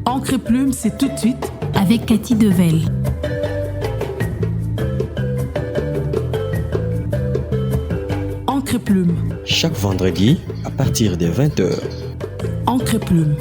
Encre et Plume, c'est tout de suite avec Cathy Devel. Encre et Plume. Chaque vendredi à partir des 20h. Encre et Plume.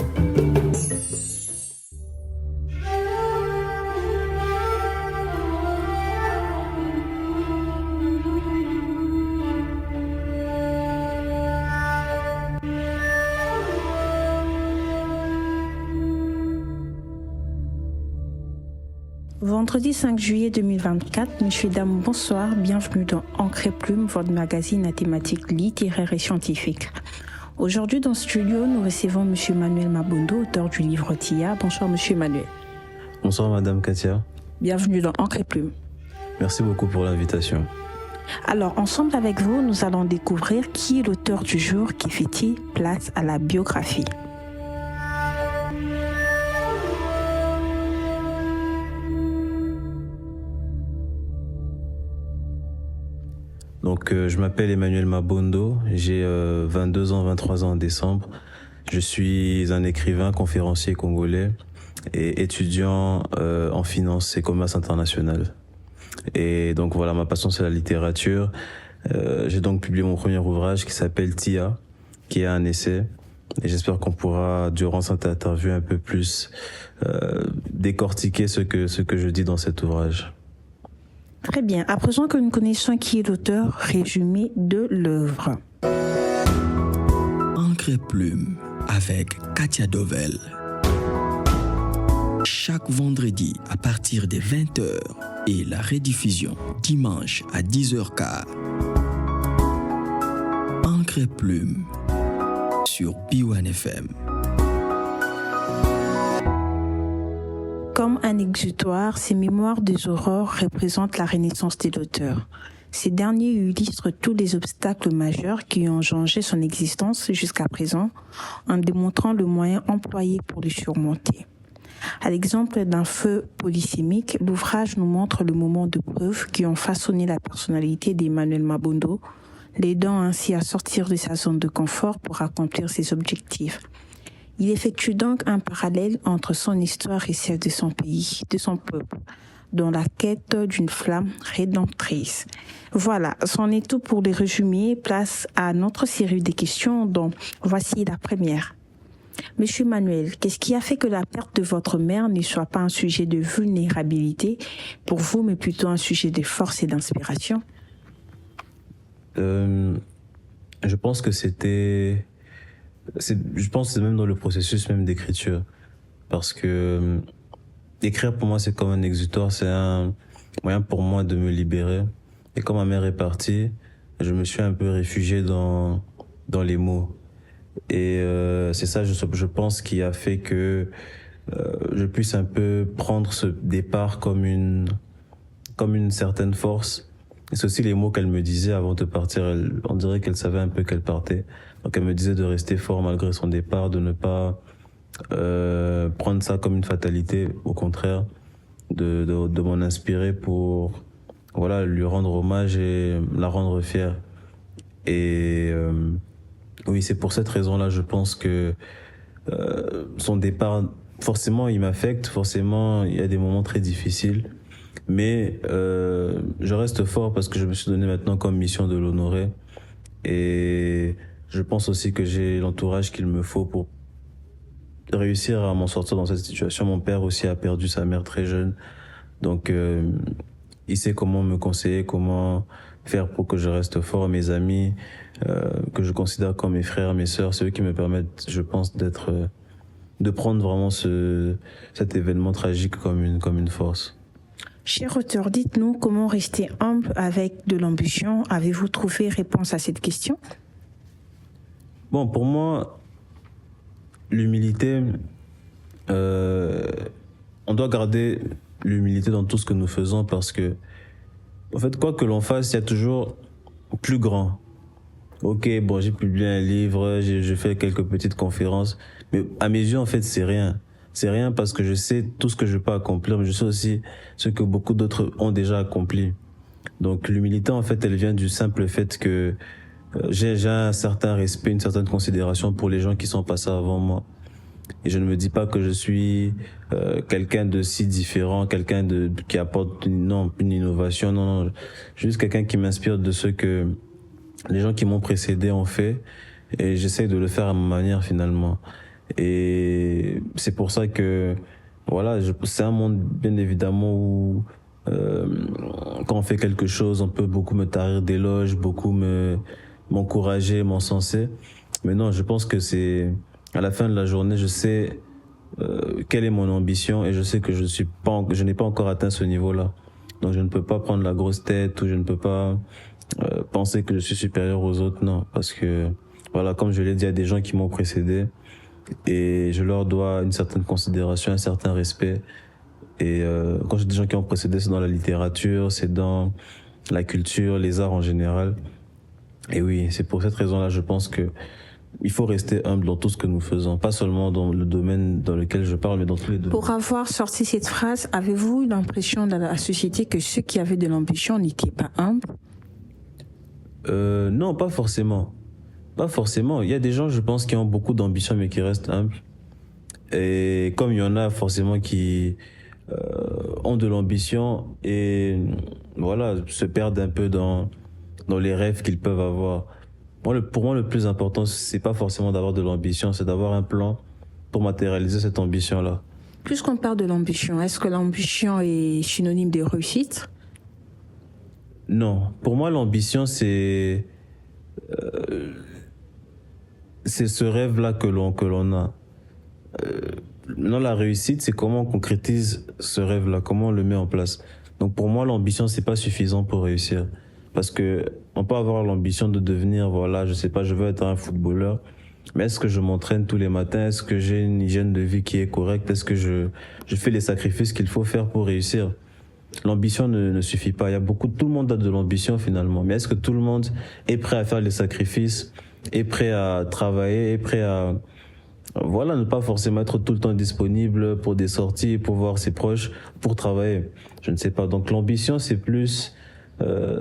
Vendredi 5 juillet 2024, messieurs, dames, bonsoir, bienvenue dans Encre et Plume, votre magazine à thématique littéraire et scientifique. Aujourd'hui dans ce studio, nous recevons monsieur Manuel Mabondo, auteur du livre Tia. Bonsoir monsieur Manuel. Bonsoir madame Katia. Bienvenue dans Encre et Plume. Merci beaucoup pour l'invitation. Alors, ensemble avec vous, nous allons découvrir qui est l'auteur du jour qui fait place à la biographie. Donc, je m'appelle Emmanuel Mabondo, j'ai 22 ans, 23 ans en décembre. Je suis un écrivain, conférencier congolais et étudiant en finance et commerce international. Et donc voilà, ma passion c'est la littérature. J'ai donc publié mon premier ouvrage qui s'appelle Tia, qui est un essai. Et j'espère qu'on pourra, durant cette interview, un peu plus décortiquer ce que je dis dans cet ouvrage. Très bien. À présent que nous connaissons qui est l'auteur, résumé de l'œuvre. Encre et Plume avec Katia Devel. Chaque vendredi à partir des 20h et la rediffusion dimanche à 10h15. Encre et Plume sur B1 FM. Comme un exutoire, ces mémoires des aurores représentent la renaissance de l'auteur. Ces derniers illustrent tous les obstacles majeurs qui ont changé son existence jusqu'à présent, en démontrant le moyen employé pour les surmonter. À l'exemple d'un feu polysémique, l'ouvrage nous montre le moment de preuve qui ont façonné la personnalité d'Emmanuel Mabondo, l'aidant ainsi à sortir de sa zone de confort pour accomplir ses objectifs. Il effectue donc un parallèle entre son histoire et celle de son pays, de son peuple, dans la quête d'une flamme rédemptrice. Voilà, c'en est tout pour les résumés. Place à notre série de questions dont voici la première. Monsieur Manuel, qu'est-ce qui a fait que la perte de votre mère ne soit pas un sujet de vulnérabilité pour vous, mais plutôt un sujet de force et d'inspiration? Je pense que je pense que c'est même dans le processus même d'écriture. Parce que écrire pour moi c'est comme un exutoire, c'est un moyen pour moi de me libérer. Et quand ma mère est partie, je me suis un peu réfugié dans les mots. Et c'est ça, je pense, qui a fait que je puisse un peu prendre ce départ comme une certaine force. Et c'est aussi les mots qu'elle me disait avant de partir. On dirait qu'elle savait un peu qu'elle partait. Donc elle me disait de rester fort malgré son départ, de ne pas prendre ça comme une fatalité. Au contraire, de m'en inspirer pour voilà, lui rendre hommage et la rendre fière. Et oui, c'est pour cette raison-là, je pense que son départ, forcément, il m'affecte. Forcément, il y a des moments très difficiles. Mais je reste fort parce que je me suis donné maintenant comme mission de l'honorer. Et je pense aussi que j'ai l'entourage qu'il me faut pour réussir à m'en sortir dans cette situation. Mon père aussi a perdu sa mère très jeune. Donc, il sait comment me conseiller, comment faire pour que je reste fort. Mes amis, que je considère comme mes frères, mes sœurs, c'est eux qui me permettent, je pense, de prendre vraiment cet événement tragique comme une force. Cher auteur, dites-nous comment rester humble avec de l'ambition. Avez-vous trouvé réponse à cette question? Bon, pour moi, l'humilité, on doit garder l'humilité dans tout ce que nous faisons parce que, en fait, quoi que l'on fasse, il y a toujours plus grand. Ok, bon, j'ai publié un livre, j'ai fait quelques petites conférences, mais à mes yeux, en fait, c'est rien. c'est rien parce que je sais tout ce que je peux accomplir, mais je sais aussi ce que beaucoup d'autres ont déjà accompli. Donc l'humilité, en fait, elle vient du simple fait que j'ai un certain respect, une certaine considération pour les gens qui sont passés avant moi. Et je ne me dis pas que je suis quelqu'un de si différent, qui apporte une innovation. Non, je suis juste quelqu'un qui m'inspire de ce que les gens qui m'ont précédé ont fait, et j'essaie de le faire à ma manière finalement. Et c'est pour ça que voilà, c'est un monde bien évidemment où quand on fait quelque chose, on peut beaucoup me tarir d'éloges, beaucoup m'encourager, m'encenser. Mais non, je pense que c'est à la fin de la journée, je sais quelle est mon ambition, et je sais que je n'ai pas encore atteint ce niveau-là. Donc je ne peux pas prendre la grosse tête, ou je ne peux pas penser que je suis supérieur aux autres, non, parce que voilà, comme je l'ai dit, il y a des gens qui m'ont précédé et je leur dois une certaine considération, un certain respect. Et quand je dis des gens qui ont précédé, c'est dans la littérature, c'est dans la culture, les arts en général. Et oui, c'est pour cette raison-là, je pense que il faut rester humble dans tout ce que nous faisons, pas seulement dans le domaine dans lequel je parle, mais dans tous les domaines. Pour avoir sorti cette phrase, avez-vous eu l'impression dans la société que ceux qui avaient de l'ambition n'étaient pas humbles? Non, pas forcément. Pas forcément. Il y a des gens, je pense, qui ont beaucoup d'ambition mais qui restent humbles. Et comme il y en a forcément qui ont de l'ambition et voilà, se perdent un peu dans les rêves qu'ils peuvent avoir. Pour moi, le plus important, c'est pas forcément d'avoir de l'ambition, c'est d'avoir un plan pour matérialiser cette ambition-là. Puisqu'on parle de l'ambition, est-ce que l'ambition est synonyme de réussite? Non. Pour moi, l'ambition, c'est ce rêve-là que l'on a. Maintenant, la réussite, c'est comment on concrétise ce rêve-là, comment on le met en place. Donc pour moi, l'ambition, c'est pas suffisant pour réussir. Parce que on peut avoir l'ambition de devenir, voilà, je sais pas, je veux être un footballeur, mais est-ce que je m'entraîne tous les matins? Est-ce que j'ai une hygiène de vie qui est correcte? Est-ce que je fais les sacrifices qu'il faut faire pour réussir? L'ambition ne suffit pas. Tout le monde a de l'ambition finalement, mais est-ce que tout le monde est prêt à faire les sacrifices, est prêt à travailler, est prêt à voilà, ne pas forcément être tout le temps disponible pour des sorties, pour voir ses proches, pour travailler? Je ne sais pas. Donc l'ambition, c'est plus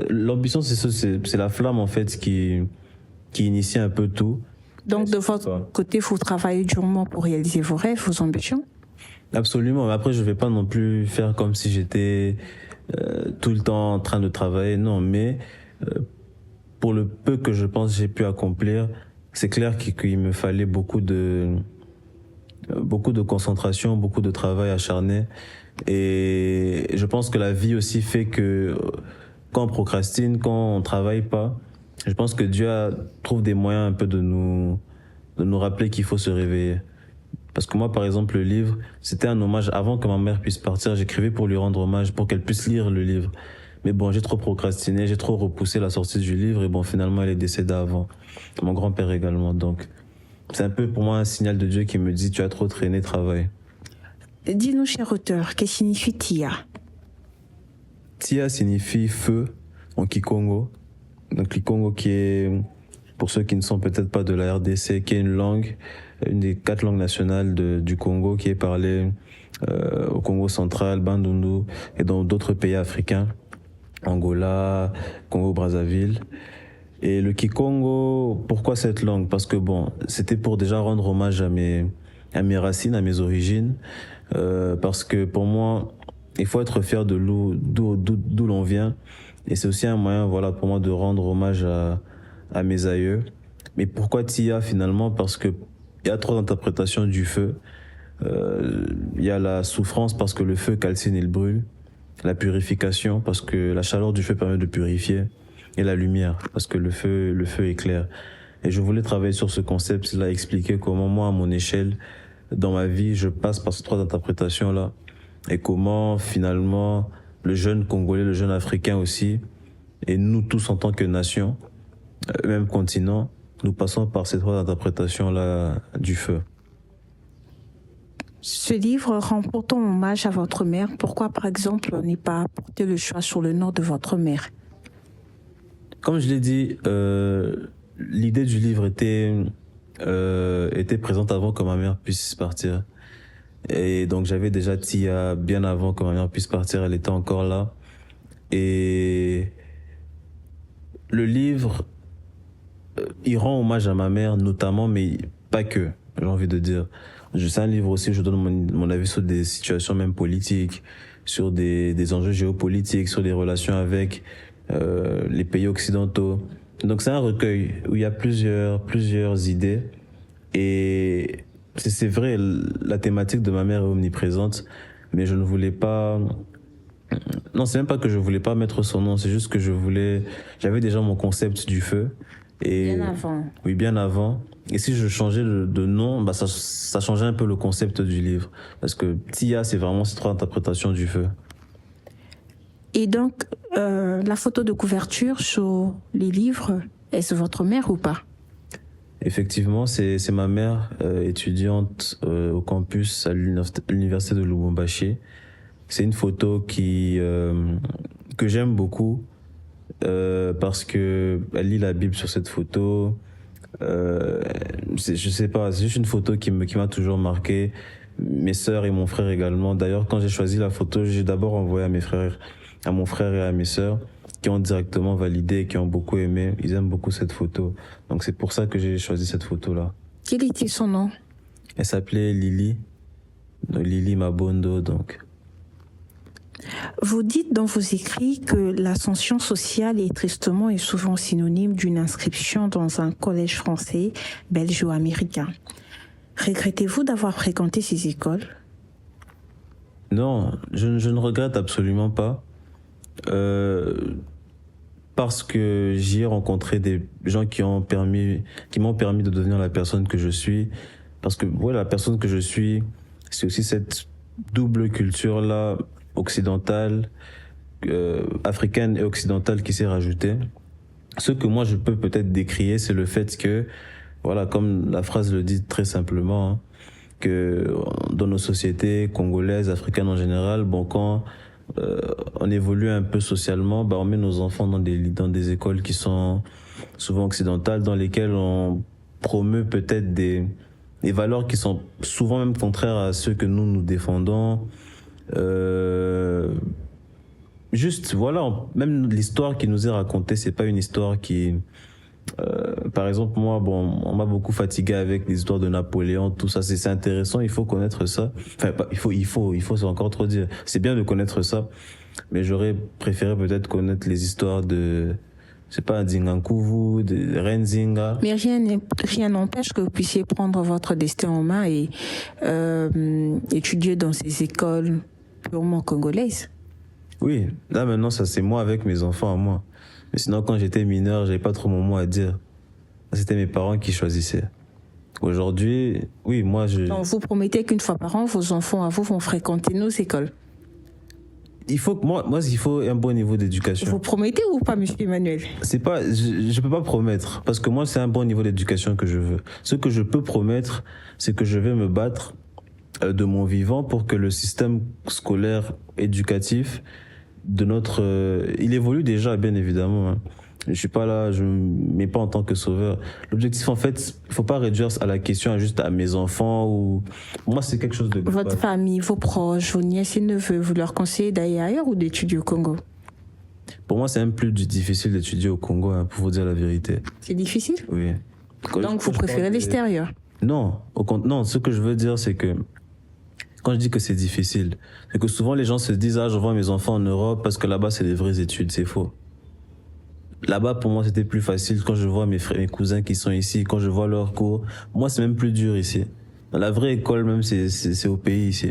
l'ambition, c'est la flamme en fait qui initie un peu tout. Donc de votre côté, vous travaillez durement pour réaliser vos rêves, vos ambitions? Absolument. Mais après, je vais pas non plus faire comme si j'étais tout le temps en train de travailler. Non, mais pour le peu que je pense j'ai pu accomplir, c'est clair qu'il me fallait beaucoup de concentration, beaucoup de travail acharné. Et je pense que la vie aussi fait que quand on procrastine, quand on travaille pas, je pense que Dieu trouve des moyens un peu de nous rappeler qu'il faut se réveiller. Parce que moi, par exemple, le livre, c'était un hommage. Avant que ma mère puisse partir, j'écrivais pour lui rendre hommage, pour qu'elle puisse lire le livre. Mais bon, j'ai trop procrastiné, j'ai trop repoussé la sortie du livre, et bon, finalement, elle est décédée avant. Mon grand-père également. Donc, c'est un peu pour moi un signal de Dieu qui me dit, tu as trop traîné, travaille. Dis-nous, cher auteur, que signifie Tia? Tia signifie feu en Kikongo. Donc, Kikongo qui est, pour ceux qui ne sont peut-être pas de la RDC, qui est une langue, une des 4 langues nationales du Congo, qui est parlée au Congo central, Bandundu, et dans d'autres pays africains, Angola, Congo-Brazzaville. Et le Kikongo, pourquoi cette langue? Parce que bon, c'était pour déjà rendre hommage à mes racines, à mes origines, parce que pour moi, il faut être fier de d'où l'on vient, et c'est aussi un moyen, voilà, pour moi de rendre hommage à mes aïeux. Mais pourquoi Tia finalement? Parce que il y a 3 interprétations du feu. Il y a la souffrance parce que le feu calcine et le brûle, la purification parce que la chaleur du feu permet de purifier, et la lumière parce que le feu éclaire. Et je voulais travailler sur ce concept-là, expliquer comment moi, à mon échelle, dans ma vie, je passe par ces 3 interprétations-là, et comment finalement le jeune Congolais, le jeune Africain aussi, et nous tous en tant que nation, même continent, nous passons par ces 3 interprétations-là du feu. Ce livre rend pourtant hommage à votre mère. Pourquoi, par exemple, ne pas porter le choix sur le nom de votre mère? Comme je l'ai dit, l'idée du livre était présente avant que ma mère puisse partir. Et donc j'avais déjà Tia bien avant que ma mère puisse partir, elle était encore là. Et le livre, il rend hommage à ma mère notamment, mais pas que, j'ai envie de dire. C'est un livre aussi où je donne mon avis sur des situations même politiques, sur des enjeux géopolitiques, sur les relations avec les pays occidentaux. Donc c'est un recueil où il y a plusieurs idées. Et c'est vrai, la thématique de ma mère est omniprésente, mais je ne voulais pas... Non, c'est même pas que je voulais pas mettre son nom, c'est juste que j'avais déjà mon concept du feu. Et Bien avant. oui, bien avant. Et si je changeais de nom, bah ça changeait un peu le concept du livre. Parce que Tia, c'est vraiment cette interprétation du feu. Et donc, la photo de couverture sur les livres, est-ce votre mère ou pas? Effectivement, c'est ma mère, étudiante au campus à l'université de Lubumbashi. C'est une photo que j'aime beaucoup parce que elle lit la Bible sur cette photo. Je sais pas, c'est juste une photo qui m'a toujours marqué. Mes sœurs et mon frère également. D'ailleurs, quand j'ai choisi la photo, j'ai d'abord envoyé à mon frère et à mes sœurs, qui ont directement validé, qui ont beaucoup aimé. Ils aiment beaucoup cette photo. Donc c'est pour ça que j'ai choisi cette photo-là. Quel était son nom? Elle s'appelait Lily. Donc, Lily Mabondo, donc. Vous dites dans vos écrits que l'ascension sociale est tristement et souvent synonyme d'une inscription dans un collège français, belge ou américain. Regrettez-vous d'avoir fréquenté ces écoles? Non, je ne regrette absolument pas. Parce que j'y ai rencontré des gens qui m'ont permis de devenir la personne que je suis. Parce que ouais, la personne que je suis, c'est aussi cette double culture-là, occidentale, africaine et occidentale qui s'est rajoutée. Ce que moi je peux peut-être décrier, c'est le fait que, voilà, comme la phrase le dit très simplement, hein, que dans nos sociétés congolaises, africaines en général, bon, quand on évolue un peu socialement, bah on met nos enfants dans des écoles qui sont souvent occidentales, dans lesquelles on promeut peut-être des valeurs qui sont souvent même contraires à ceux que nous défendons. Juste, voilà, même l'histoire qui nous est racontée, c'est pas une histoire qui... par exemple, moi, bon, on m'a beaucoup fatigué avec les histoires de Napoléon, tout ça, c'est intéressant, il faut connaître ça. Enfin, il faut, c'est encore trop dire. C'est bien de connaître ça, mais j'aurais préféré peut-être connaître les histoires de, c'est pas, Nzingankuvu, de Renzinga. Mais rien n'empêche que vous puissiez prendre votre destin en main et étudier dans ces écoles purement congolaises. Oui, là maintenant, ça c'est moi avec mes enfants à moi. Mais sinon, quand j'étais mineur, j'avais pas trop mon mot à dire. C'était mes parents qui choisissaient. Aujourd'hui, oui, moi Donc vous promettez qu'une fois par an, vos enfants à vous vont fréquenter nos écoles. Il faut que moi, il faut un bon niveau d'éducation. Vous promettez ou pas, monsieur Emmanuel? C'est pas, je peux pas promettre. Parce que moi, c'est un bon niveau d'éducation que je veux. Ce que je peux promettre, c'est que je vais me battre de mon vivant pour que le système scolaire éducatif de il évolue déjà, bien évidemment, hein. Je suis pas là, je me mets pas en tant que sauveur. L'objectif, en fait, il faut pas réduire à la question juste à mes enfants ou, moi, c'est quelque chose de global. Votre famille, vos proches, vos nièces et neveux, vous leur conseillez d'aller ailleurs ou d'étudier au Congo? Pour moi, c'est même plus difficile d'étudier au Congo, hein, pour vous dire la vérité. C'est difficile? Oui. Donc vous préférez l'extérieur? Non, non, ce que je veux dire, c'est que quand je dis que c'est difficile, c'est que souvent les gens se disent, ah, je vois mes enfants en Europe parce que là-bas c'est des vraies études. C'est faux. Là-bas, pour moi, c'était plus facile quand je vois mes cousins qui sont ici, quand je vois leurs cours. Moi, c'est même plus dur ici. Dans la vraie école, même, c'est au pays ici.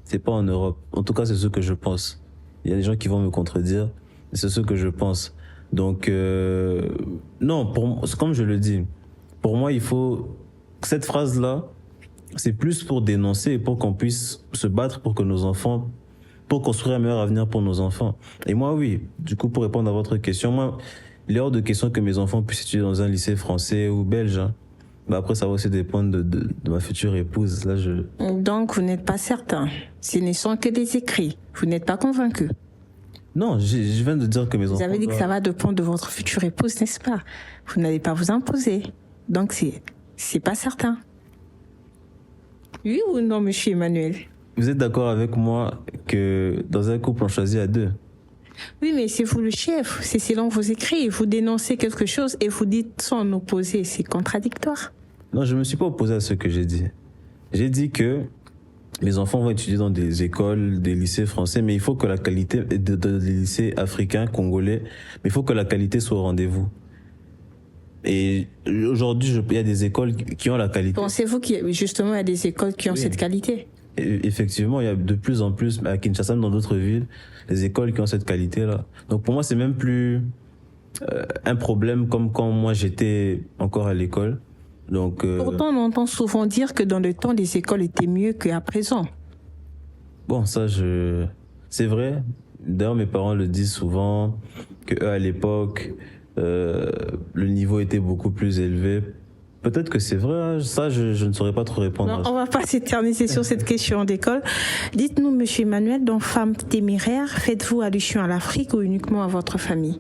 C'est pas en Europe. En tout cas, c'est ce que je pense. Il y a des gens qui vont me contredire, mais c'est ce que je pense. Donc, non, comme je le dis, pour moi, il faut, cette phrase-là, c'est plus pour dénoncer et pour qu'on puisse se battre pour que nos enfants, pour construire un meilleur avenir pour nos enfants. Et moi, oui, du coup, pour répondre à votre question, moi, il est hors de question que mes enfants puissent étudier dans un lycée français ou belge, hein. Mais après, ça va aussi dépendre de ma future épouse. Là, Donc, vous n'êtes pas certain. Ce ne sont que des écrits. Vous n'êtes pas convaincu. Non, je viens de dire que mes enfants... Vous avez dit que ça va dépendre de votre future épouse, n'est-ce pas? Vous n'allez pas vous imposer. Donc, c'est pas certain. Oui ou non, monsieur Emmanuel? Vous êtes d'accord avec moi que dans un couple, on choisit à deux? Oui, mais c'est vous le chef. C'est selon vos écrits. Vous dénoncez quelque chose et vous dites son opposé. C'est contradictoire. Non, je ne me suis pas opposé à ce que j'ai dit. J'ai dit que mes enfants vont étudier dans des écoles, des lycées français, mais il faut que la qualité, des lycées africains, congolais, mais il faut que la qualité soit au rendez-vous. Et aujourd'hui, il y a des écoles qui ont la qualité. Pensez-vous qu'il y a justement il y a des écoles qui ont cette qualité? Et effectivement, il y a de plus en plus, à Kinshasa, dans d'autres villes, des écoles qui ont cette qualité-là. Donc pour moi, c'est même plus un problème comme quand moi j'étais encore à l'école. Donc, Pourtant, on entend souvent dire que dans le temps, les écoles étaient mieux qu'à présent. Bon, ça, c'est vrai. D'ailleurs, mes parents le disent souvent, que eux, à l'époque, le niveau était beaucoup plus élevé. Peut-être que c'est vrai, hein. Ça, je ne saurais pas trop répondre. Non, on va pas s'éterniser sur cette question d'école. Dites-nous, monsieur Emmanuel, dans Femmes téméraires, faites-vous allusion à l'Afrique ou uniquement à votre famille?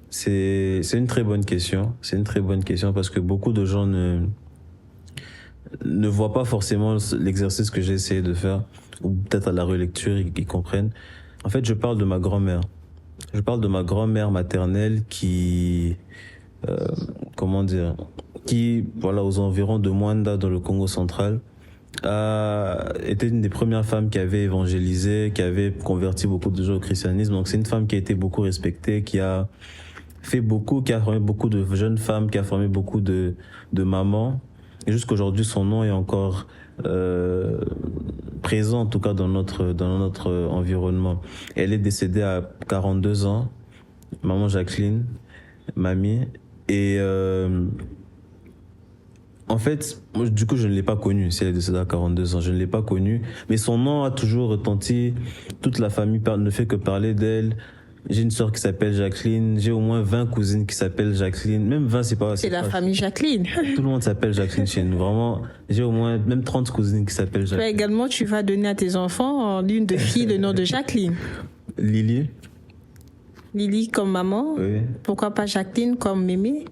C'est une très bonne question. C'est une très bonne question parce que beaucoup de gens ne voient pas forcément l'exercice que j'ai essayé de faire, ou peut-être à la relecture, ils comprennent. En fait, je parle de ma grand-mère. Je parle de ma grand-mère maternelle qui, qui, voilà, aux environs de Mwanda, dans le Congo central, était une des premières femmes qui avait évangélisé, qui avait converti beaucoup de gens au christianisme. Donc c'est une femme qui a été beaucoup respectée, qui a fait beaucoup, qui a formé beaucoup de jeunes femmes, qui a formé beaucoup de mamans. Et jusqu'aujourd'hui, son nom est encore présent, en tout cas dans notre environnement. Elle est décédée à 42 ans, maman Jacqueline, mamie. Et en fait, moi, du coup, je ne l'ai pas connue. Si elle est décédée à 42 ans, je ne l'ai pas connue. Mais son nom a toujours retenti. Toute la famille ne fait que parler d'elle. J'ai une sœur qui s'appelle Jacqueline. J'ai au moins 20 cousines qui s'appellent Jacqueline. Même 20, c'est pas... C'est la famille Jacqueline. Tout le monde s'appelle Jacqueline chez nous. Vraiment, j'ai au moins même 30 cousines qui s'appellent Jacqueline. Toi également, tu vas donner à tes enfants l'une de filles le nom de Jacqueline. Lily. Lily comme maman. Oui. Pourquoi pas Jacqueline comme mémé?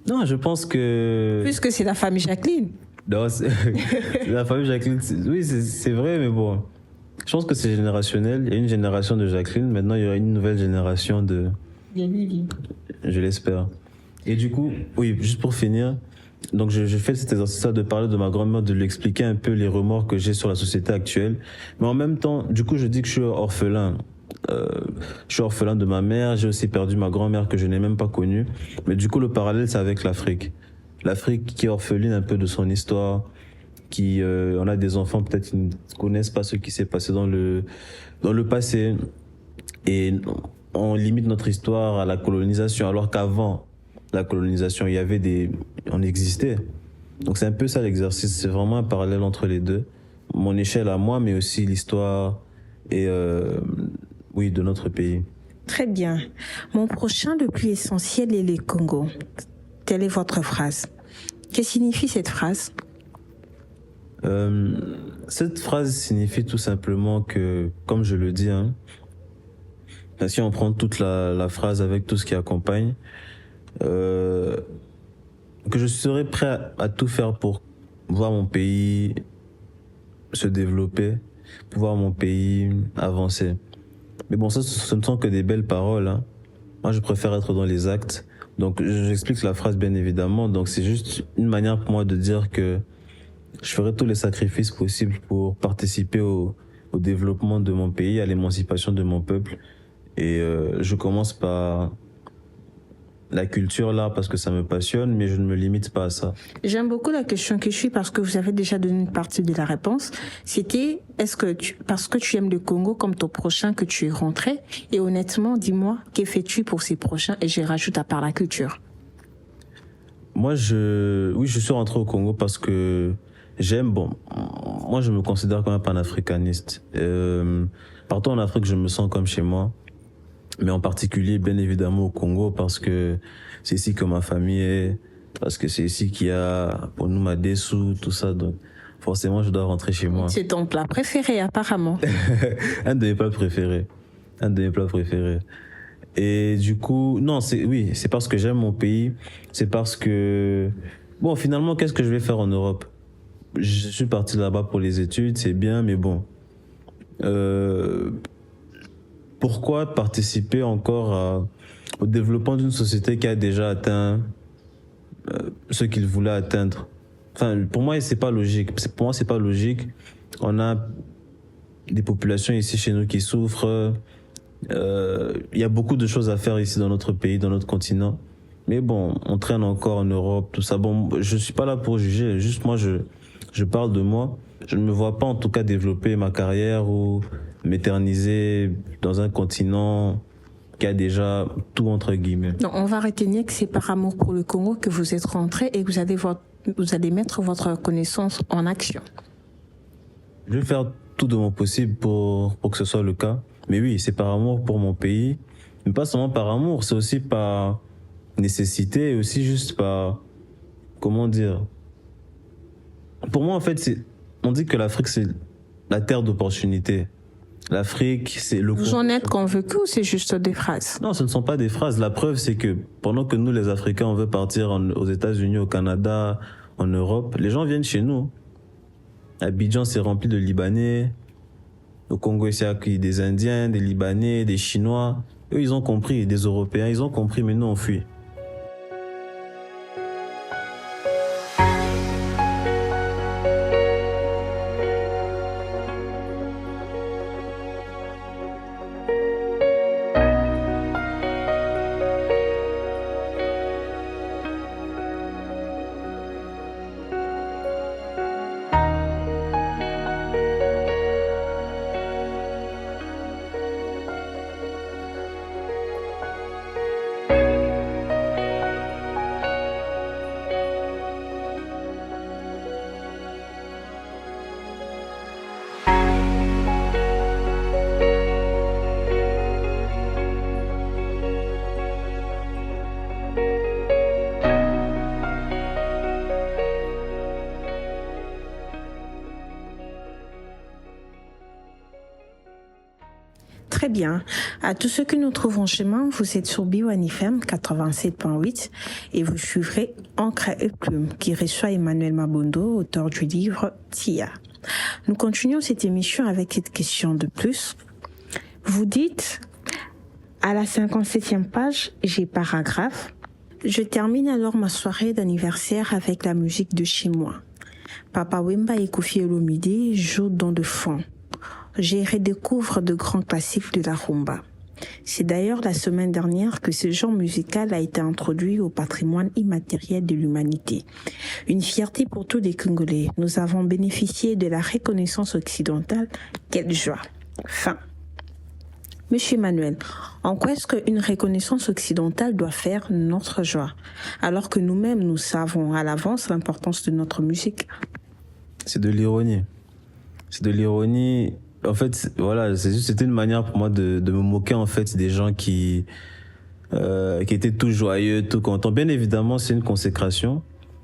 Non, je pense que... Puisque c'est la famille Jacqueline. Non, la famille Jacqueline, oui, c'est vrai, mais bon... Je pense que c'est générationnel. Il y a une génération de Jacqueline. Maintenant, il y aura une nouvelle génération de... Lily. Je l'espère. Et du coup, oui, juste pour finir, donc je fais cet exercice-là de parler de ma grand-mère, de lui expliquer un peu les remords que j'ai sur la société actuelle. Mais en même temps, du coup, je dis que je suis orphelin. Je suis orphelin de ma mère. J'ai aussi perdu ma grand-mère que je n'ai même pas connue. Mais du coup, le parallèle, c'est avec l'Afrique. L'Afrique qui est orpheline un peu de son histoire, qui on a des enfants peut-être qui ne connaissent pas ce qui s'est passé dans le passé, et on limite notre histoire à la colonisation, alors qu'avant la colonisation on existait. Donc c'est un peu ça l'exercice, c'est vraiment un parallèle entre les deux, mon échelle à moi, mais aussi l'histoire et oui, de notre pays. Très bien. Mon prochain le plus essentiel est le Congo. Telle est votre phrase. Que signifie cette phrase? Cette phrase signifie tout simplement que, comme je le dis, hein, si on prend toute la phrase avec tout ce qui accompagne, que je serais prêt à tout faire pour voir mon pays se développer, pour voir mon pays avancer. Mais bon, ça, ce ne sont que des belles paroles, hein. Moi, je préfère être dans les actes. Donc, j'explique la phrase, bien évidemment. Donc, c'est juste une manière pour moi de dire que je ferai tous les sacrifices possibles pour participer au développement de mon pays, à l'émancipation de mon peuple. Et je commence par la culture, là, parce que ça me passionne, mais je ne me limite pas à ça. J'aime beaucoup la question que je suis parce que vous avez déjà donné une partie de la réponse. C'était, parce que tu aimes le Congo comme ton prochain que tu es rentré? Et honnêtement, dis-moi, que fais-tu pour ces prochains? Et je rajoute à part la culture. Moi, je suis rentré au Congo parce que moi je me considère comme un panafricaniste. Partout en Afrique, je me sens comme chez moi. Mais en particulier, bien évidemment, au Congo, parce que c'est ici que ma famille est, parce que c'est ici qu'il y a, pour nous, Madessou, tout ça. Donc, forcément, je dois rentrer chez moi. C'est ton plat préféré, apparemment. Un de mes plats préférés. Et du coup, non, c'est parce que j'aime mon pays. C'est parce que, bon, finalement, qu'est-ce que je vais faire en Europe? je suis parti là-bas pour les études, c'est bien, mais bon. Pourquoi participer encore au développement d'une société qui a déjà atteint ce qu'il voulait atteindre? Enfin, pour moi, c'est pas logique. Pour moi, c'est pas logique. On a des populations ici chez nous qui souffrent. Il y a beaucoup de choses à faire ici dans notre pays, dans notre continent. Mais bon, on traîne encore en Europe, tout ça. Bon, je suis pas là pour juger. Juste moi, je parle de moi. Je ne me vois pas en tout cas développer ma carrière ou m'éterniser dans un continent qui a déjà tout entre guillemets. Non, on va retenir que c'est par amour pour le Congo que vous êtes rentré et que vous allez mettre votre connaissance en action. Je vais faire tout de mon possible pour que ce soit le cas. Mais oui, c'est par amour pour mon pays. Mais pas seulement par amour, c'est aussi par nécessité et aussi juste par... Comment dire? Pour moi, en fait, on dit que l'Afrique, c'est la terre d'opportunités. L'Afrique, c'est le... Vous en êtes convaincu ou c'est juste des phrases? Non, ce ne sont pas des phrases. La preuve, c'est que pendant que nous, les Africains, on veut partir aux États-Unis, au Canada, en Europe, les gens viennent chez nous. Abidjan, c'est rempli de Libanais. Au Congo, ici, il y a des Indiens, des Libanais, des Chinois. Eux, ils ont compris, des Européens, ils ont compris, mais nous, on fuit. Très bien. À tous ceux que nous trouvons en chemin, vous êtes sur BioAne FM 87.8 et vous suivrez Encre et Plume qui reçoit Emmanuel Mabondo, auteur du livre Tia. Nous continuons cette émission avec cette question de plus. Vous dites, à la 57e page, j'ai paragraphe. Je termine alors ma soirée d'anniversaire avec la musique de chez moi. Papa Wemba et Kofi Olomide jouent dans le fond. Je redécouvre de grands classiques de la rumba. C'est d'ailleurs la semaine dernière que ce genre musical a été introduit au patrimoine immatériel de l'humanité. Une fierté pour tous les Congolais. Nous avons bénéficié de la reconnaissance occidentale. Quelle joie. Fin. Monsieur Emmanuel, en quoi est-ce qu'une reconnaissance occidentale doit faire notre joie, alors que nous-mêmes nous savons à l'avance l'importance de notre musique? C'est de l'ironie. C'est de l'ironie. En fait, voilà, c'était une manière pour moi de me moquer en fait des gens qui étaient tout joyeux, tout contents. Bien évidemment, c'est une consécration.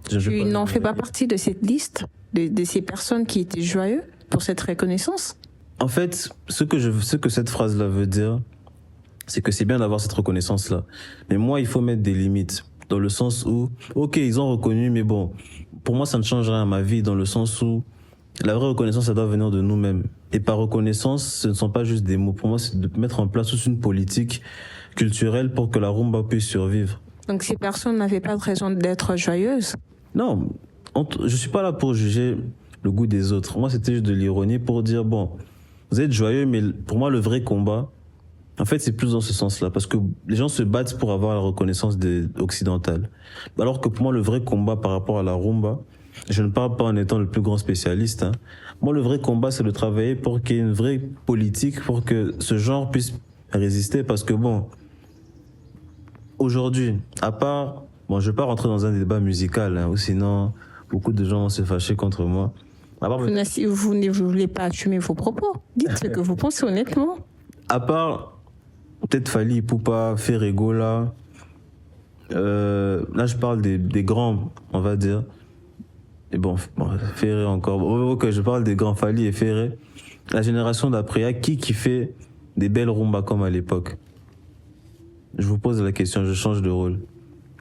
Tu n'en fais pas partie de cette liste de ces personnes qui étaient joyeux pour cette reconnaissance? En fait, ce que cette phrase-là veut dire, c'est que c'est bien d'avoir cette reconnaissance-là. Mais moi, il faut mettre des limites. Dans le sens où, ok, ils ont reconnu, mais bon, pour moi, ça ne change rien à ma vie, dans le sens où la vraie reconnaissance, ça doit venir de nous-mêmes. Et par reconnaissance, ce ne sont pas juste des mots. Pour moi, c'est de mettre en place toute une politique culturelle pour que la rumba puisse survivre. Donc ces personnes n'avaient pas de raison d'être joyeuses? Non, je suis pas là pour juger le goût des autres. Moi, c'était juste de l'ironie pour dire, bon, vous êtes joyeux, mais pour moi, le vrai combat, en fait, c'est plus dans ce sens-là. Parce que les gens se battent pour avoir la reconnaissance occidentale. Alors que pour moi, le vrai combat par rapport à la rumba, je ne parle pas en étant le plus grand spécialiste, hein. Moi, le vrai combat, c'est de travailler pour qu'il y ait une vraie politique pour que ce genre puisse résister. Parce que bon, aujourd'hui, à part, bon, je vais pas rentrer dans un débat musical, hein, ou sinon, beaucoup de gens vont se fâcher contre moi. Vous ne voulez pas assumer vos propos. Dites ce que vous pensez honnêtement. À part, peut-être Fally Ipupa, Ferrego, là je parle des grands, on va dire. Et bon, Ferré encore. Ok, je parle des grands Fally et Ferré. La génération d'après, il y a qui fait des belles rumbas comme à l'époque? Je vous pose la question, je change de rôle.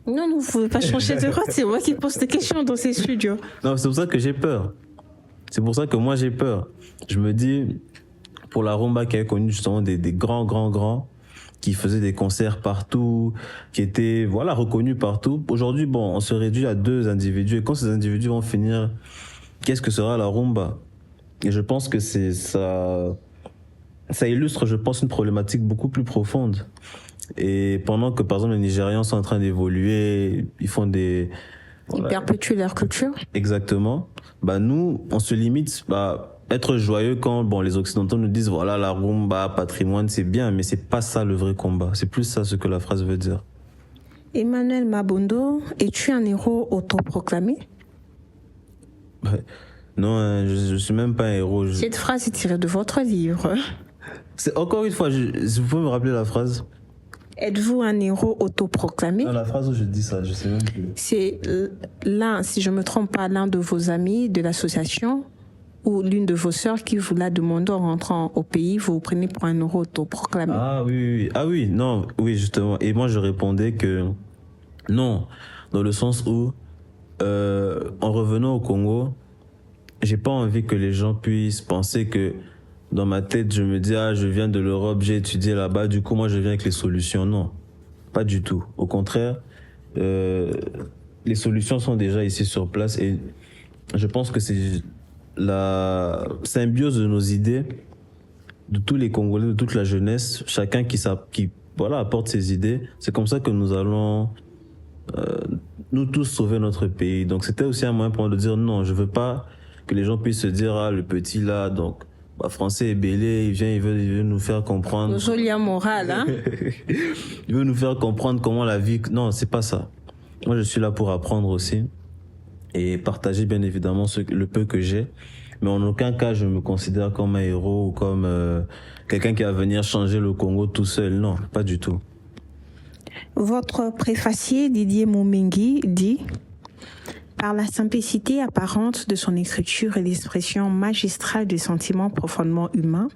Non, vous ne pouvez pas changer de rôle, c'est moi qui pose des questions dans ces studios. Non, c'est pour ça que j'ai peur. C'est pour ça que moi j'ai peur. Je me dis, pour la rumba qui avait connu justement des grands, qui faisaient des concerts partout, qui étaient reconnus partout. Aujourd'hui, on se réduit à 2 individus. Et quand ces individus vont finir, qu'est-ce que sera la rumba? Et je pense que ça illustre, je pense, une problématique beaucoup plus profonde. Et pendant que, par exemple, les Nigérians sont en train d'évoluer, ils font des... Ils perpétuent leur culture. Exactement. Nous, on se limite être joyeux quand les Occidentaux nous disent la rumba, patrimoine, c'est bien, mais c'est pas ça le vrai combat. C'est plus ça ce que la phrase veut dire. Emmanuel Mabondo, es-tu un héros autoproclamé? Non, je suis même pas un héros. Cette phrase est tirée de votre livre. Encore une fois, vous pouvez me rappeler la phrase? Êtes-vous un héros autoproclamé? La phrase où je dis ça, je sais même plus. C'est si je me trompe pas, l'un de vos amis de l'association ou l'une de vos sœurs qui vous l'a demandé en rentrant au pays, vous prenez pour un héros autoproclamé. Ah oui, non, oui, justement. Et moi, je répondais que non, dans le sens où, en revenant au Congo, j'ai pas envie que les gens puissent penser que dans ma tête, je me dis, je viens de l'Europe, j'ai étudié là-bas, du coup, moi, je viens avec les solutions. Non, pas du tout. Au contraire, les solutions sont déjà ici sur place et je pense que c'est la symbiose de nos idées, de tous les Congolais, de toute la jeunesse, chacun qui apporte ses idées. C'est comme ça que nous allons, nous tous, sauver notre pays. Donc, c'était aussi un moyen pour moi de dire non, je veux pas que les gens puissent se dire, le petit là, donc, français est bêlé, il veut nous faire comprendre. Joli moral, hein? Il veut nous faire comprendre comment la vie. Non, c'est pas ça. Moi, je suis là pour apprendre aussi et partager bien évidemment le peu que j'ai. Mais en aucun cas, je me considère comme un héros ou comme quelqu'un qui va venir changer le Congo tout seul. Non, pas du tout. Votre préfacier Didier Moumengi dit: par la simplicité apparente de son écriture et l'expression magistrale des sentiments profondément humains,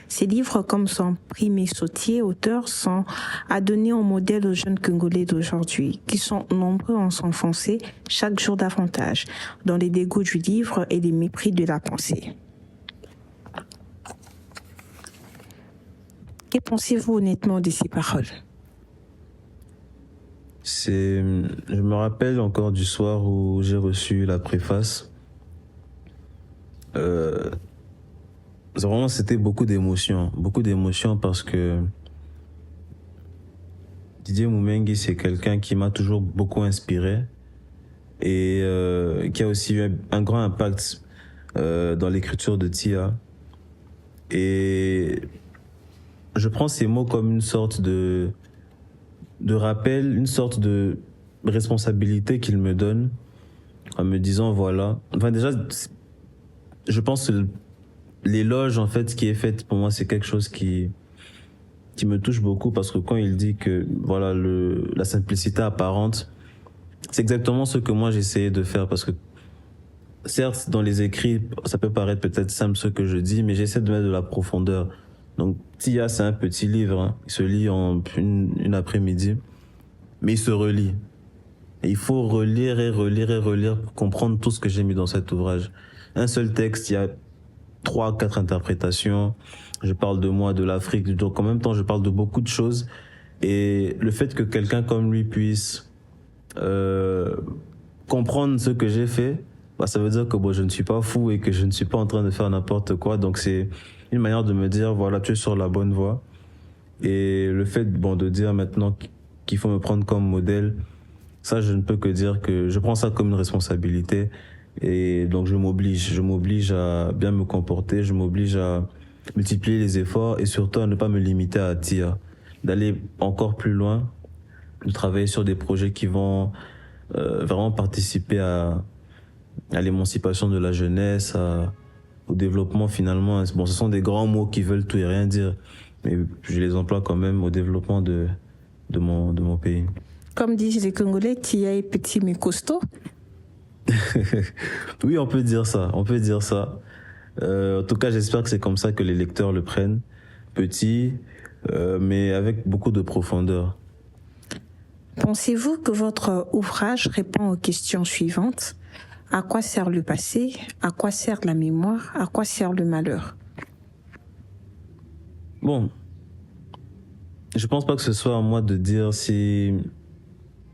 ses livres, comme son primé sautier, auteur, sont à donner en modèle aux jeunes Congolais d'aujourd'hui, qui sont nombreux à s'enfoncer chaque jour davantage dans les dégoûts du livre et les mépris de la pensée. Que pensez-vous honnêtement de ces paroles? Je me rappelle encore du soir où j'ai reçu la préface. Vraiment, c'était beaucoup d'émotions parce que Didier Moumengi, c'est quelqu'un qui m'a toujours beaucoup inspiré et qui a aussi eu un grand impact dans l'écriture de Tia. Et je prends ces mots comme une sorte de rappel, une sorte de responsabilité qu'il me donne en me disant déjà, je pense que l'éloge en fait qui est fait pour moi, c'est quelque chose qui me touche beaucoup parce que quand il dit que la simplicité apparente, c'est exactement ce que moi j'essayais de faire parce que certes dans les écrits ça peut paraître peut-être simple ce que je dis, mais j'essaie de mettre de la profondeur. Donc Tia, c'est un petit livre, hein. Il se lit en une après-midi, mais il se relit. Et il faut relire et relire et relire pour comprendre tout ce que j'ai mis dans cet ouvrage. Un seul texte, il y a 3-4 interprétations. Je parle de moi, de l'Afrique, donc en même temps je parle de beaucoup de choses. Et le fait que quelqu'un comme lui puisse comprendre ce que j'ai fait, ça veut dire que je ne suis pas fou et que je ne suis pas en train de faire n'importe quoi. Donc c'est une manière de me dire, tu es sur la bonne voie. Et le fait de dire maintenant qu'il faut me prendre comme modèle, ça je ne peux que dire que je prends ça comme une responsabilité. Et donc je m'oblige à bien me comporter, je m'oblige à multiplier les efforts et surtout à ne pas me limiter à Tia, d'aller encore plus loin, de travailler sur des projets qui vont vraiment participer à l'émancipation de la jeunesse, au développement finalement. Ce sont des grands mots qui veulent tout et rien dire, mais je les emploie quand même au développement de mon pays. Comme disent les Congolais, Tia est petit mais costaud. Oui, on peut dire ça. En tout cas, j'espère que c'est comme ça que les lecteurs le prennent. Petit, mais avec beaucoup de profondeur. Pensez-vous que votre ouvrage répond aux questions suivantes? À quoi sert le passé? À quoi sert la mémoire? À quoi sert le malheur? Bon, je pense pas que ce soit à moi de dire si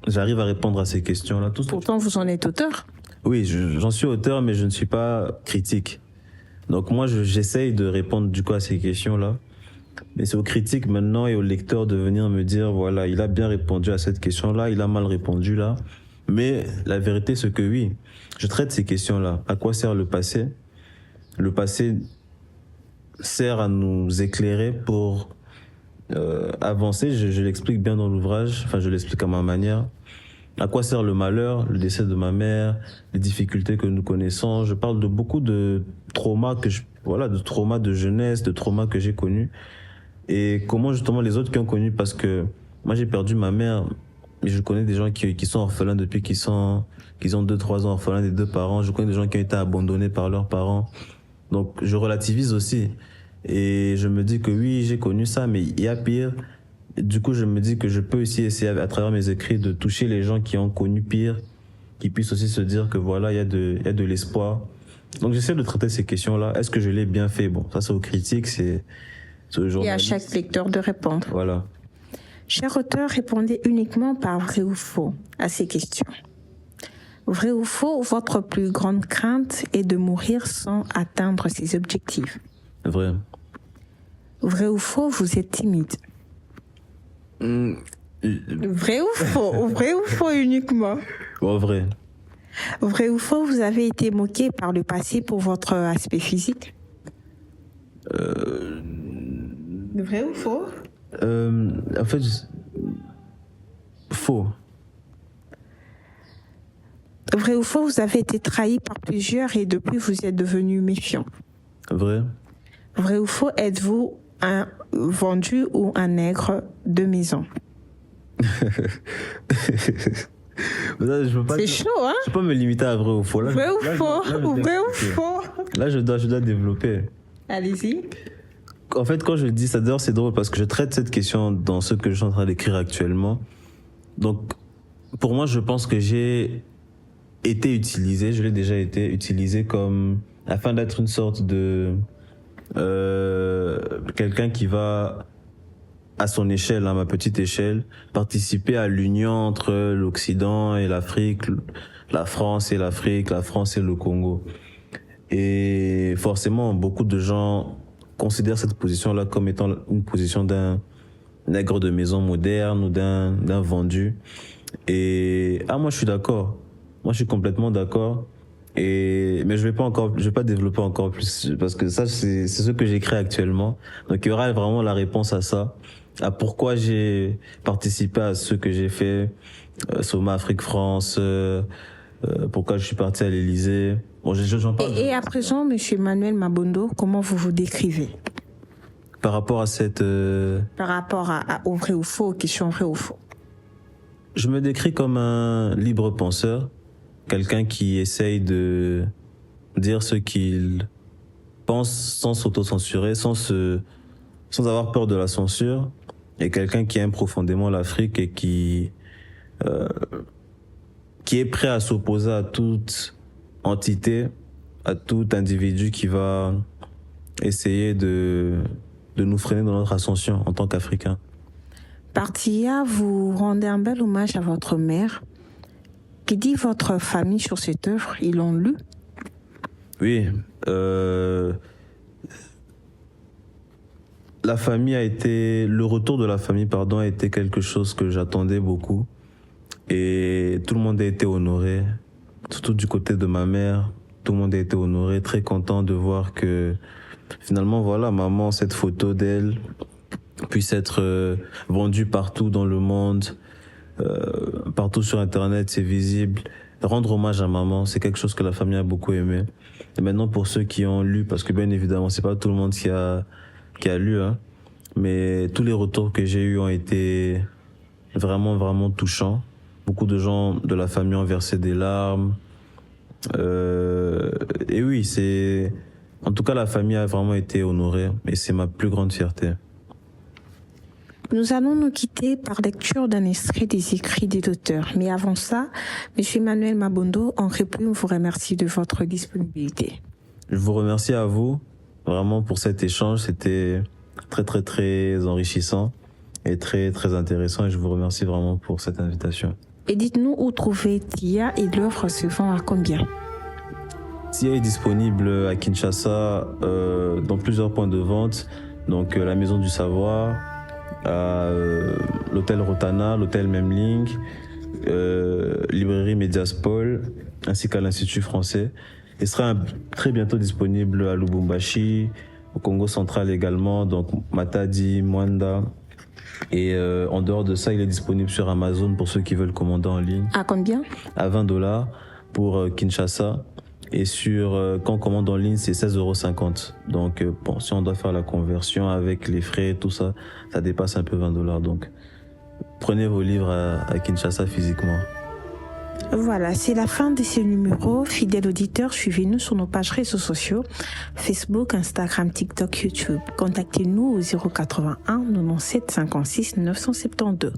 j'arrive à répondre à ces questions-là. Pourtant, vous en êtes auteur. Oui, j'en suis auteur, mais je ne suis pas critique. Donc moi, j'essaye de répondre du coup à ces questions-là. Mais c'est aux critiques maintenant et aux lecteurs de venir me dire, voilà, il a bien répondu à cette question-là, il a mal répondu là. Mais la vérité, c'est que oui, je traite ces questions-là. À quoi sert le passé? Le passé sert à nous éclairer pour avancer. Je l'explique bien dans l'ouvrage, enfin je l'explique à ma manière. À quoi sert le malheur, le décès de ma mère, les difficultés que nous connaissons. Je parle de beaucoup de traumas de traumas de jeunesse, de traumas que j'ai connus. Et comment justement les autres qui ont connu, parce que moi j'ai perdu ma mère, mais je connais des gens qui sont orphelins depuis qu'ils ont 2-3 ans, orphelins des deux parents. Je connais des gens qui ont été abandonnés par leurs parents. Donc je relativise aussi. Et je me dis que oui, j'ai connu ça, mais il y a pire. Du coup, je me dis que je peux aussi essayer, à travers mes écrits, de toucher les gens qui ont connu pire, qui puissent aussi se dire que voilà, il y a de l'espoir. Donc j'essaie de traiter ces questions-là. Est-ce que je l'ai bien fait? Bon, ça c'est aux critiques, c'est aux journalistes. Et à chaque lecteur de répondre. Voilà. Cher auteur, répondez uniquement par vrai ou faux à ces questions. Vrai ou faux, votre plus grande crainte est de mourir sans atteindre ses objectifs. Vrai. Vrai ou faux, vous êtes timide. Vrai ou faux? Vrai ou faux uniquement? Bon, vrai. Vrai ou faux, vous avez été moqué par le passé pour votre aspect physique? Vrai ou faux? En fait, faux. Vrai ou faux, vous avez été trahi par plusieurs et depuis vous êtes devenu méfiant. Vrai. Vrai ou faux, êtes-vous un vendu ou un nègre de maison? C'est chaud, hein? Je peux pas me limiter à vrai ou faux. Là, vrai ou faux? Vrai ou faux? Là, je dois développer. Allez-y. En fait, quand je dis ça, d'ailleurs, c'est drôle parce que je traite cette question dans ce que je suis en train d'écrire actuellement. Donc, pour moi, je pense que j'ai été utilisé, je l'ai déjà été utilisé comme, afin d'être une sorte de quelqu'un qui va, à son échelle, à ma petite échelle, participer à l'union entre l'Occident et l'Afrique, la France et l'Afrique, la France et le Congo. Et forcément, beaucoup de gens considèrent cette position-là comme étant une position d'un nègre de maison moderne ou d'un vendu. Et moi je suis d'accord. Moi je suis complètement d'accord. Mais je vais pas développer encore plus parce que ça c'est ce que j'écris actuellement. Donc il y aura vraiment la réponse à ça, à pourquoi j'ai participé à ce que j'ai fait, Soma Afrique France, pourquoi je suis parti à l'Élysée. Bon, j'en parle. Et à présent, Monsieur Emmanuel Mabondo, comment vous vous décrivez? Par rapport à cette... Par rapport au vrai ou faux, aux questions vrai ou faux. Je me décris comme un libre penseur, quelqu'un qui essaye de dire ce qu'il pense sans s'auto-censurer, sans avoir peur de la censure, et quelqu'un qui aime profondément l'Afrique et qui est prêt à s'opposer à toute entité, à tout individu qui va essayer de nous freiner dans notre ascension en tant qu'Africains. Partia, vous rendez un bel hommage à votre mère. Que dit votre famille sur cette œuvre? Ils l'ont lu? Oui. Le retour de la famille, a été quelque chose que j'attendais beaucoup. Et tout le monde a été honoré. Surtout du côté de ma mère. Tout le monde a été honoré, très content de voir que finalement, voilà, maman, cette photo d'elle puisse être vendue partout dans le monde, partout sur Internet, c'est visible. Rendre hommage à maman, c'est quelque chose que la famille a beaucoup aimé. Et maintenant, pour ceux qui ont lu, parce que bien évidemment, c'est pas tout le monde qui a lu, hein, mais tous les retours que j'ai eus ont été vraiment, vraiment touchants. Beaucoup de gens de la famille ont versé des larmes. Et oui, en tout cas, la famille a vraiment été honorée et c'est ma plus grande fierté. Nous allons nous quitter par lecture d'un extrait des écrits de l'auteur. Mais avant ça, M. Emmanuel Mabondo, Ancre et Plume vous remercie de votre disponibilité. Je vous remercie à vous, vraiment pour cet échange. C'était très, très, très enrichissant et très, très intéressant. Et je vous remercie vraiment pour cette invitation. Et dites-nous où trouver Tia et l'œuvre se vend à combien? Tia est disponible à Kinshasa dans plusieurs points de vente. Donc la Maison du Savoir, l'hôtel Rotana, l'hôtel Memling, librairie Mediaspol, ainsi qu'à l'Institut français. Il sera très bientôt disponible à Lubumbashi, au Congo central également, donc Matadi, Mwanda. Et en dehors de ça, il est disponible sur Amazon pour ceux qui veulent commander en ligne. À combien? À $20 pour Kinshasa. Et quand on commande en ligne, c'est 16,50 €. Donc, bon, si on doit faire la conversion avec les frais, tout ça, ça dépasse un peu $20. Donc, prenez vos livres à Kinshasa physiquement. Voilà, c'est la fin de ce numéro. Fidèles auditeurs, suivez-nous sur nos pages réseaux sociaux, Facebook, Instagram, TikTok, YouTube. Contactez-nous au 081 97 56 972.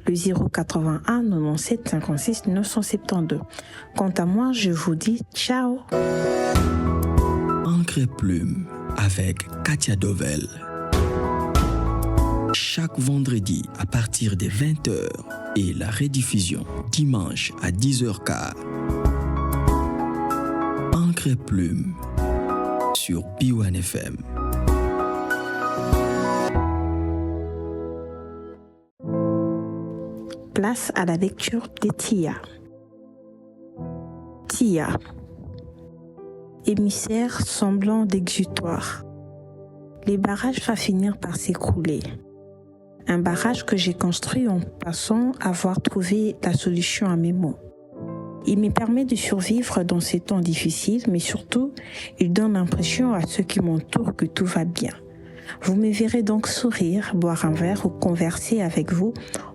Le 081 97 56 972. Quant à moi, je vous dis ciao. Encre et Plume avec Katia Dovel. Chaque vendredi à partir des 20h et la rediffusion dimanche à 10h15. Encre et Plume sur B1 FM. Place à la lecture de Tia. Tia. Émissaire semblant d'exutoire. Les barrages vont finir par s'écrouler. Un barrage que j'ai construit en pensant avoir trouvé la solution à mes maux. Il me permet de survivre dans ces temps difficiles, mais surtout, il donne l'impression à ceux qui m'entourent que tout va bien. Vous me verrez donc sourire, boire un verre ou converser avec vous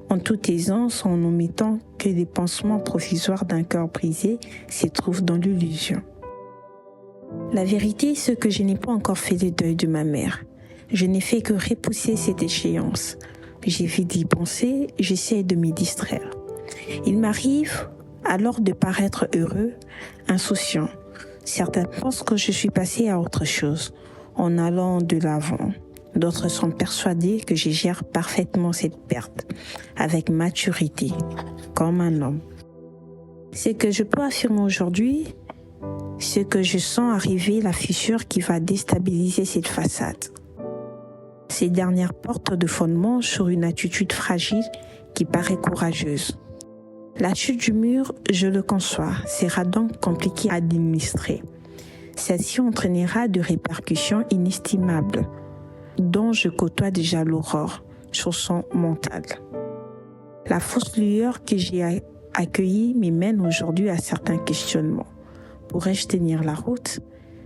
en toute aisance en omettant que les pansements provisoires d'un cœur brisé se trouvent dans l'illusion. La vérité, c'est que je n'ai pas encore fait le deuil de ma mère. Je n'ai fait que repousser cette échéance. J'évite d'y penser, j'essaie de m'y distraire. Il m'arrive alors de paraître heureux, insouciant. Certains pensent que je suis passé à autre chose, en allant de l'avant. D'autres sont persuadés que je gère parfaitement cette perte, avec maturité, comme un homme. Ce que je peux affirmer aujourd'hui, c'est que je sens arriver la fissure qui va déstabiliser cette façade. Ces dernières portent de fondement sur une attitude fragile qui paraît courageuse. La chute du mur, je le conçois, sera donc compliquée à administrer. Celle-ci entraînera de répercussions inestimables, dont je côtoie déjà l'aurore sur son mental. La fausse lueur que j'ai accueillie me mène aujourd'hui à certains questionnements. Pourrais-je tenir la route?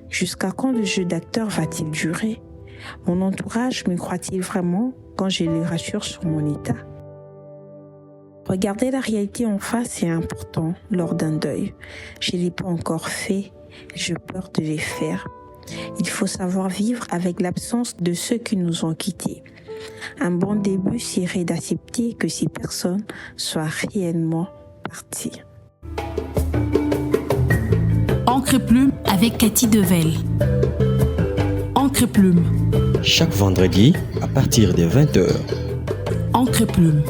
Jusqu'à quand le jeu d'acteur va-t-il durer? Mon entourage me croit-il vraiment quand je les rassure sur mon état? Regarder la réalité en face est important lors d'un deuil. Je ne l'ai pas encore fait, je peur de les faire. Il faut savoir vivre avec l'absence de ceux qui nous ont quittés. Un bon début serait d'accepter que ces personnes soient réellement parties. Encre et Plume avec Cathy Devel. Encre et Plume. Chaque vendredi à partir des 20h. Encre et Plume.